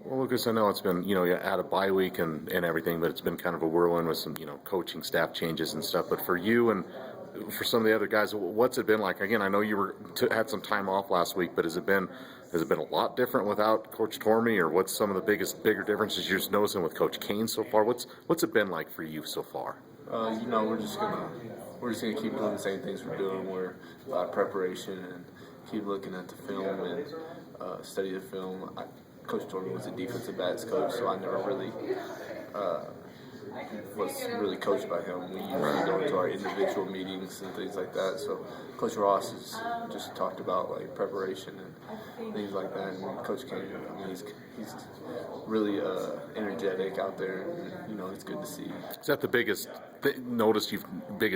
Well, Lucas, I know it's been, you had a bye week and everything, but it's been kind of a whirlwind with some, coaching staff changes and stuff. But for you and for some of the other guys, what's it been like? Again, I know you had some time off last week, but has it been a lot different without Coach Tormey, or what's some of the bigger differences you're just noticing with Coach Kane so far? What's it been like for you so far? We're just gonna keep doing the same things we're doing. We're preparation and keep looking at the film and study the film. Coach Tormey was a defensive backs coach, so I never really was really coached by him. We usually go into our individual meetings and things like that. So Coach Ross has just talked about like preparation and things like that. And Coach Kane, he's really energetic out there. And, it's good to see. Is that the biggest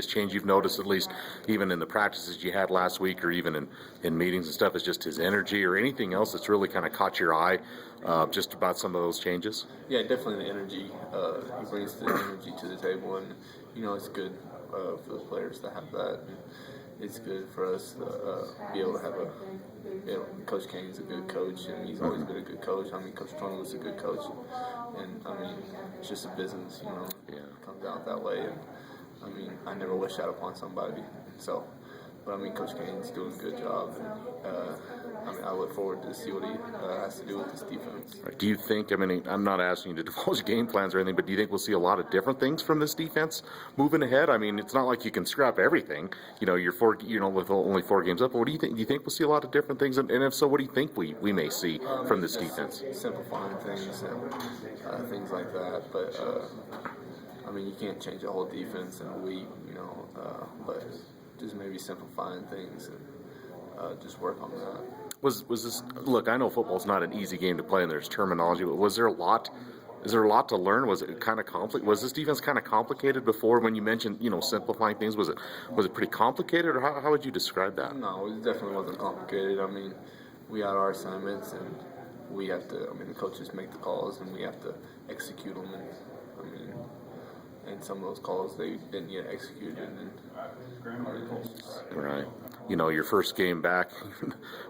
change you've noticed, at least even in the practices you had last week, or even in meetings and stuff? Is just his energy, or anything else that's really kind of caught your eye, just about some of those changes? Yeah, definitely the energy. He brings the energy to the table, and it's good for the players to have that. And it's good for us to be able to have Coach Kane's a good coach, and he's always been a good coach. Coach Tormey was a good coach, and it's just a business, It comes out that way, and I never wish that upon somebody. So, but Coach Kane's doing a good job. I look forward to see what he has to do with this defense. Do you think? I'm not asking you to divulge game plans or anything, but do you think we'll see a lot of different things from this defense moving ahead? It's not like you can scrap everything. You're with only 4 games up. But what do you think? Do you think we'll see a lot of different things? And if so, what do you think we may see from this defense? Simplifying things and things like that, but. You can't change the whole defense in a week, but just maybe simplifying things and just work on that. Was this? Look, I know football's not an easy game to play, and there's terminology. But was there a lot? Is there a lot to learn? Was it kind of complicated? Was this defense kind of complicated before? When you mentioned, simplifying things, was it pretty complicated, or how would you describe that? No, it definitely wasn't complicated. We had our assignments, and we have to. The coaches make the calls, and we have to execute them. And some of those calls they didn't get executed. Right. Your first game back,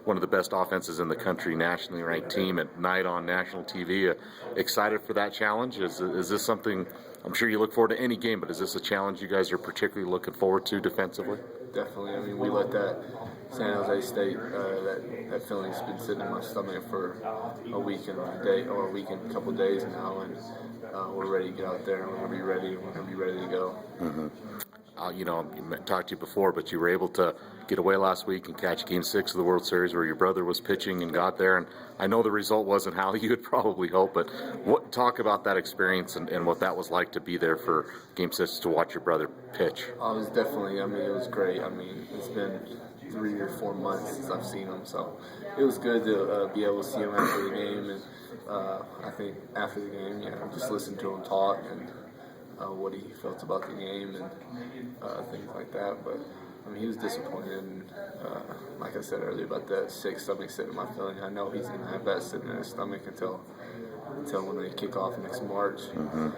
one of the best offenses in the country, nationally ranked team at night on national TV. Excited for that challenge? Is this something? I'm sure you look forward to any game, but is this a challenge you guys are particularly looking forward to defensively? Definitely. We let that San Jose State, that feeling's been sitting in my stomach for a week and a couple of days now, and we're ready to get out there, and we're going to be ready. We're going to be ready to go. Mm-hmm. I talked to you before, but you were able to get away last week and catch Game 6 of the World Series where your brother was pitching and got there. And I know the result wasn't how you had probably hoped, but talk about that experience and what that was like to be there for Game 6 to watch your brother pitch. It was definitely, it was great. It's been 3 or 4 months since I've seen him, so it was good to be able to see him after the game. And I think after the game, just listen to him talk and what he felt about the game and things like that. But he was disappointed, and like I said earlier about that sick stomach sitting in my feeling. I know he's gonna have that sitting in his stomach until when they kick off next March, and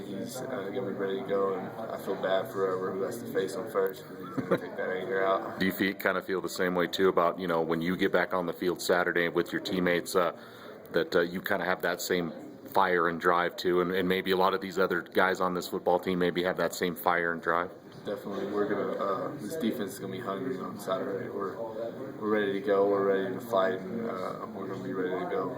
he's gonna be ready to go. And I feel bad for whoever who has to face him first, because he's gonna take that anger out. Do you kind of feel the same way too about when you get back on the field Saturday with your teammates, that you kind of have that same fire and drive too, and maybe a lot of these other guys on this football team maybe have that same fire and drive? Definitely, we're gonna. This defense is gonna be hungry on Saturday. We're ready to go. We're ready to fight, and we're gonna be ready to go.